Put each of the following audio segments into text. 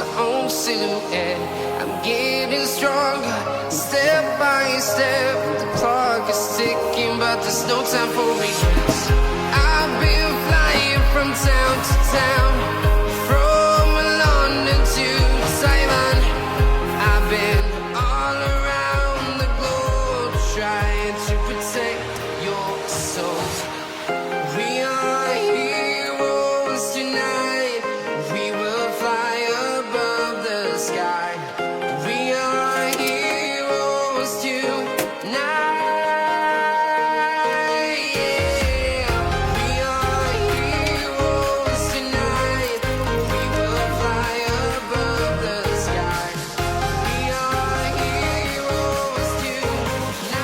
my own silhouette. I'm getting stronger, step by step. The clock is ticking, but there's no time for me. I've been flying from town to town, from London to Taiwan. I've been all around the globe trying to protect your soul. We are heroes tonight. We will fly above the sky. We are heroes tonight. Yeah. We are heroes tonight. We will fly above the sky. We are heroes tonight.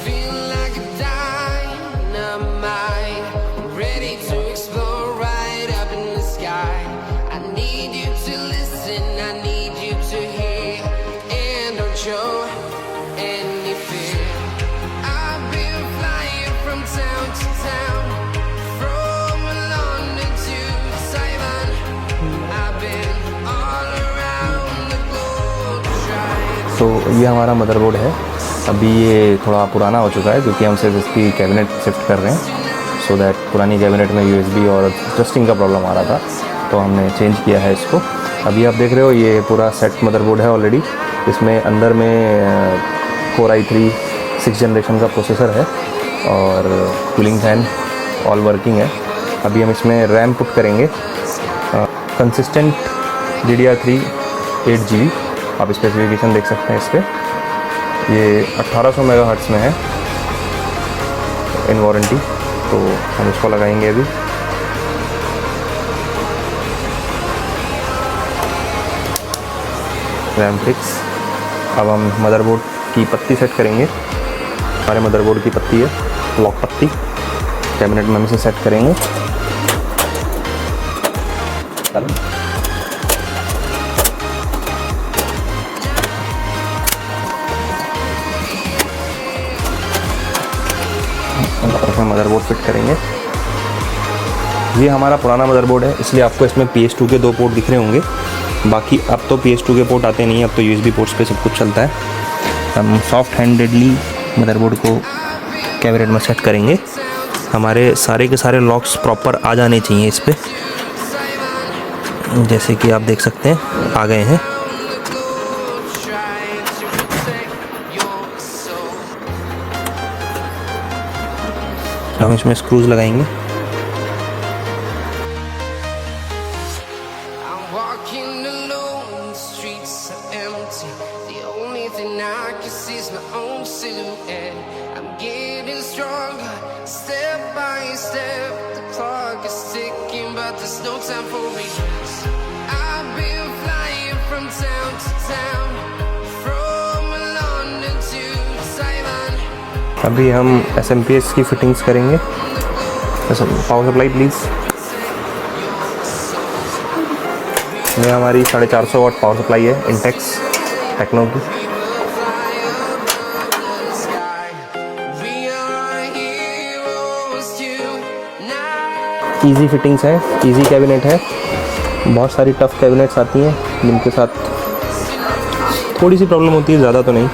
Feel like a dynamite, ready to explode right up in the sky. I need you to listen, I need you to hear, and don't show any fear. I've been flying from town to town, from London to Taiwan. I've been all around the globe trying. तो ये हमारा motherboard है। अभी ये थोड़ा पुराना हो चुका है क्योंकि हम सिर्फ इसकी कैबिनेट शिफ्ट कर रहे हैं, सो दैट पुरानी कैबिनेट में USB और डस्टिंग का प्रॉब्लम आ रहा था, तो हमने चेंज किया है इसको। अभी आप देख रहे हो ये पूरा सेट मदरबोर्ड है ऑलरेडी। इसमें अंदर में Core i3 6th जनरेशन का प्रोसेसर है और कूलिंग फैन ऑल वर्किंग है। अभी हम इसमें रैम पुट करेंगे, कंसिस्टेंट DDR3 8GB। आप स्पेसिफिकेशन देख सकते हैं इस पर। ये 1800 मेगाहर्ट्ज़ में है इन वारंटी, तो हम इसको लगाएंगे अभी। RAM fix. अब हम मदरबोर्ड की पत्ती सेट करेंगे। हमारे मदरबोर्ड की पत्ती है लॉक पत्ती, कैबिनेट में हम इसे सेट करेंगे। इसमें मदरबोर्ड फिट करेंगे। ये हमारा पुराना मदरबोर्ड है, इसलिए आपको इसमें PS2 के 2 पोर्ट दिख रहे होंगे। बाकी अब तो PS2 के पोर्ट आते नहीं हैं, अब तो USB पोर्ट्स पे सब कुछ चलता है। हम सॉफ्ट हैंडेडली मदरबोर्ड को कैबिनेट में सेट करेंगे। हमारे सारे के सारे लॉक्स प्रॉपर आ जाने चाहिए इस पर, जैसे कि आप देख सकते हैं आ गए हैं। हम इसमें स्क्रूज लगाएंगे। I'm walking alone, the streets are empty. The only thing I can see is my own silhouette. I'm getting stronger, step by step. The clock is ticking, but there's no time for me. I've been flying from town to town, from London to Taiwan. अभी हम SMPS की fittings करेंगे। Power supply please. ये हमारी 450 watt power supply है Intex techno की। Easy fittings है, easy cabinet है। बहुत सारी टफ कैबिनेट्स आती हैं जिनके साथ थोड़ी सी प्रॉब्लम होती है, ज़्यादा तो नहीं।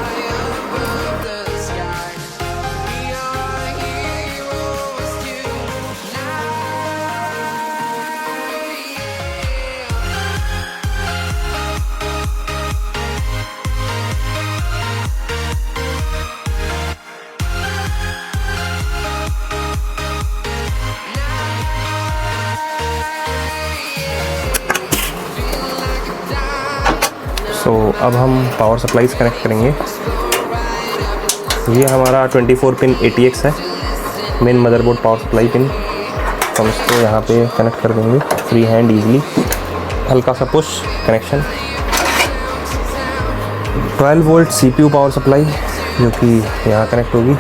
सो अब हम पावर सप्लाईज कनेक्ट करेंगे। ये हमारा 24 पिन ATX है, main motherboard power supply pin. हम इसको यहाँ पे कनेक्ट कर देंगे फ्री हैंड ईजिली। हल्का सा push connection. 12 volt CPU power supply जो कि यहाँ कनेक्ट होगी।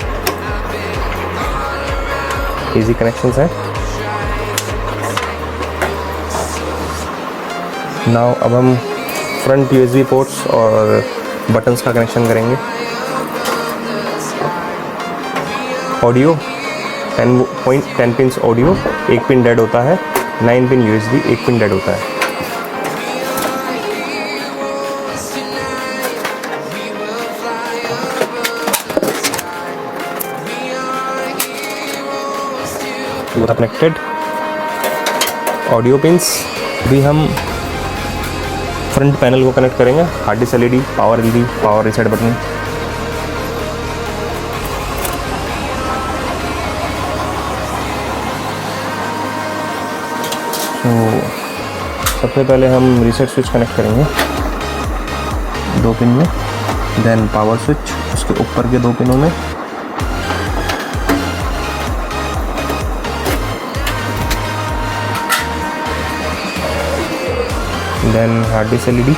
इजी कनेक्शंस हैं। नाउ अब हम फ्रंट USB पोर्ट्स और बटन्स का कनेक्शन करेंगे। ऑडियो 10 पिन ऑडियो, एक पिन डेड होता है। 9 पिन USB, एक पिन डेड होता है। पूरा कनेक्टेड। ऑडियो पिंस भी हम फ्रंट पैनल को कनेक्ट करेंगे। Hard disk LED, power LED, power reset button. तो सबसे पहले हम रीसेट स्विच कनेक्ट करेंगे 2 पिन में, देन पावर स्विच उसके ऊपर के 2 पिनों में, then hard disk LED,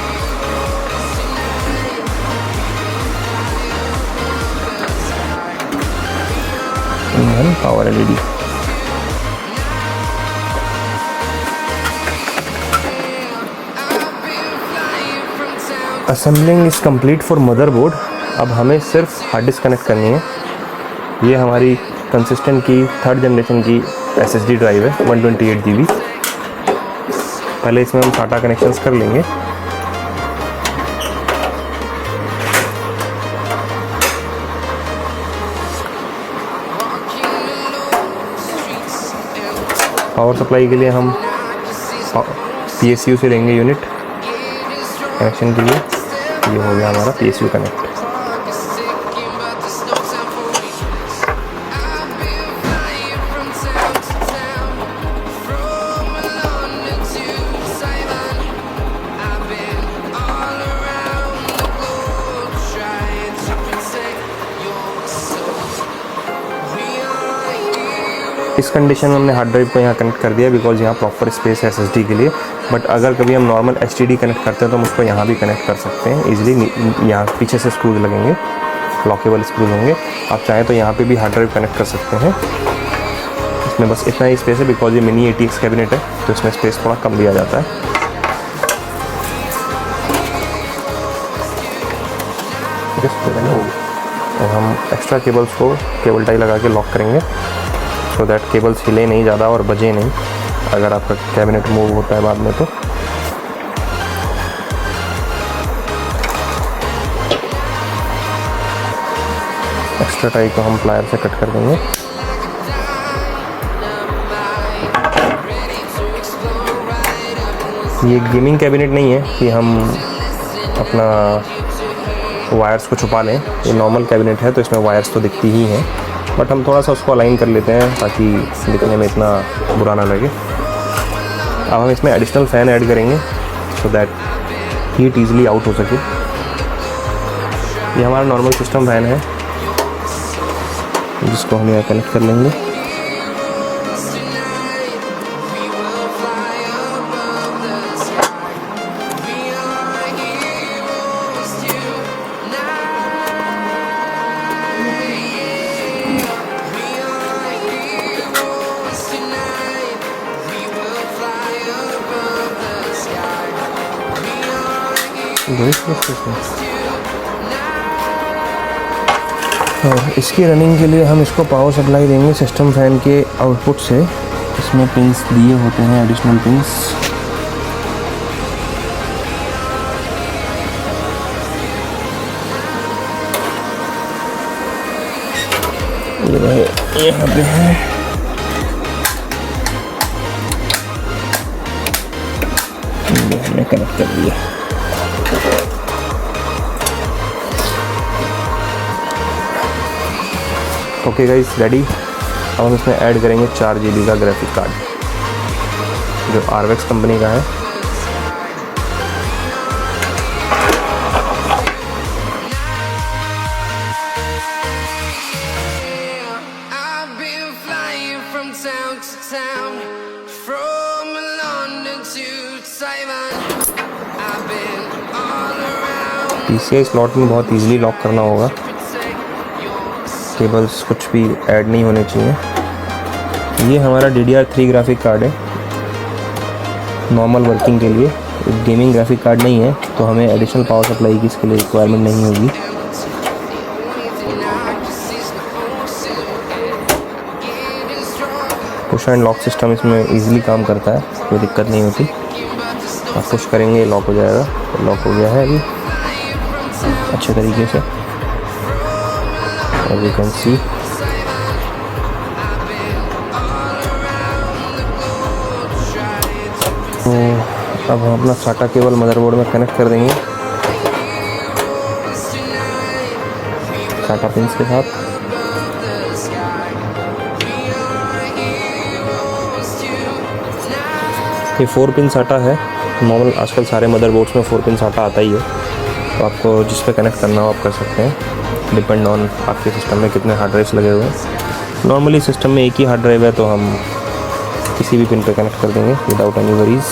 then power LED। Assembling is complete for motherboard. अब हमें सिर्फ हार्ड डिस्क कनेक्ट करनी है। ये हमारी कंसिस्टेंट की 3rd जनरेशन की SSD ड्राइव है 128 GB। पहले इसमें हम SATA कनेक्शंस कर लेंगे। पावर सप्लाई के लिए हम PSU से लेंगे यूनिट कनेक्शन के लिए। ये हो गया हमारा PSU कनेक्ट। इस कंडीशन में हमने हार्ड ड्राइव को यहाँ कनेक्ट कर दिया बिकॉज यहाँ प्रॉपर स्पेस है SSD के लिए। बट अगर कभी हम नॉर्मल STD कनेक्ट करते हैं तो हम उसको यहाँ भी कनेक्ट कर सकते हैं ईजिली। यहाँ पीछे से स्क्रूज लगेंगे, लॉकेबल स्क्रूज होंगे। आप चाहें तो यहाँ पे भी हार्ड ड्राइव कनेक्ट कर सकते हैं। इसमें बस इतना ही स्पेस है बिकॉज ये मिनी ATX कैबिनेट है, तो इसमें स्पेस थोड़ा कम दिया जाता है। और हम एक्स्ट्रा केबल्स को केबल टाई लगा के लॉक करेंगे सो दैट केबल्स हिले नहीं ज़्यादा और बजे नहीं अगर आपका कैबिनेट मूव होता है बाद में तो। एक्स्ट्रा टाई को हम प्लायर से कट कर देंगे। ये गेमिंग कैबिनेट नहीं है कि हम अपना वायर्स को छुपा लें। ये नॉर्मल कैबिनेट है तो इसमें वायर्स तो दिखती ही हैं, बट हम थोड़ा सा उसको अलाइन कर लेते हैं ताकि दिखने में इतना बुरा ना लगे। अब हम इसमें एडिशनल फ़ैन ऐड करेंगे so that heat easily out हो सके। ये हमारा नॉर्मल सिस्टम फ़ैन है जिसको हम यहाँ कनेक्ट कर लेंगे। और इसकी रनिंग के लिए हम इसको पावर सप्लाई देंगे सिस्टम फैन के आउटपुट से। इसमें पिंस दिए होते हैं, एडिशनल पिंस। ये यहाँ पे है। ये हमने कनेक्ट कर दिया। Okay guys, ready. अब हम इसमें ऐड करेंगे 4 GB का ग्राफिक कार्ड जो RX कंपनी का है। PCI स्लॉट में बहुत इजीली लॉक करना होगा। केबल्स कुछ भी ऐड नहीं होने चाहिए। ये हमारा DDR3 ग्राफिक कार्ड है नॉर्मल वर्किंग के लिए। गेमिंग ग्राफिक कार्ड नहीं है तो हमें एडिशनल पावर सप्लाई की इसके लिए रिक्वायरमेंट नहीं होगी। पुश एंड लॉक सिस्टम इसमें इजीली काम करता है, कोई दिक्कत नहीं होती। आप पुश करेंगे लॉक हो जाएगा। लॉक हो गया है अभी अच्छे तरीके से, एज यू कैन सी। तो अब हम अपना साटा केबल मदरबोर्ड में कनेक्ट कर देंगे साटा पिंस के साथ। ये 4 पिन साटा है। नॉर्मल आजकल सारे मदरबोर्ड्स में 4 पिन साटा आता ही है, तो आपको जिस पे कनेक्ट करना हो आप कर सकते हैं, डिपेंड ऑन आपके सिस्टम में कितने हार्ड ड्राइव्स लगे हुए हैं। नॉर्मली सिस्टम में एक ही हार्ड ड्राइव है तो हम किसी भी पिन पे कनेक्ट कर देंगे without any worries.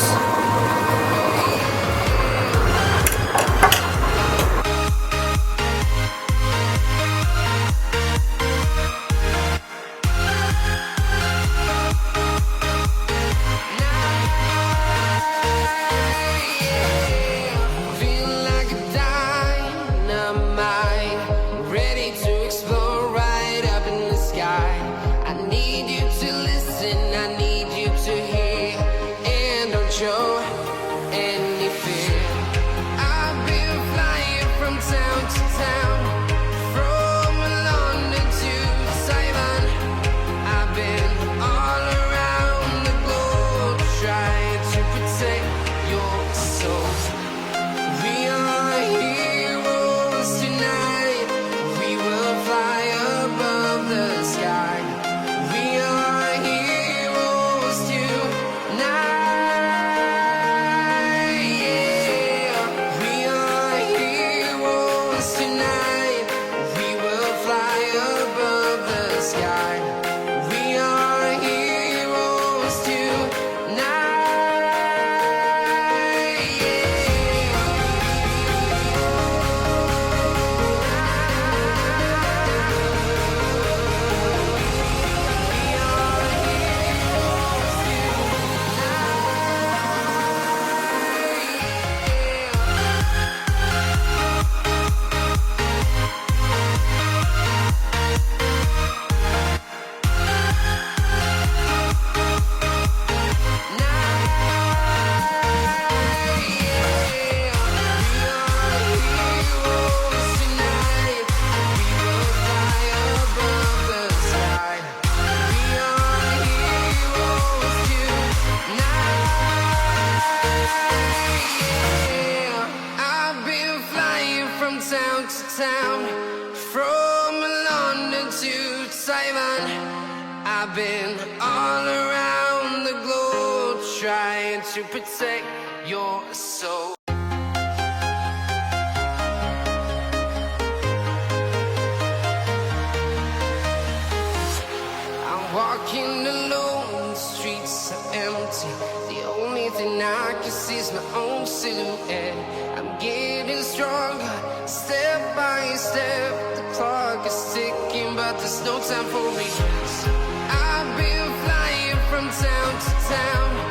I've been all around the globe trying to protect your soul. I'm walking alone, the streets are empty. The only thing I can see is my own silhouette. I'm getting stronger, step by step. The clock is ticking, but there's no time for me. I've been flying from town to town.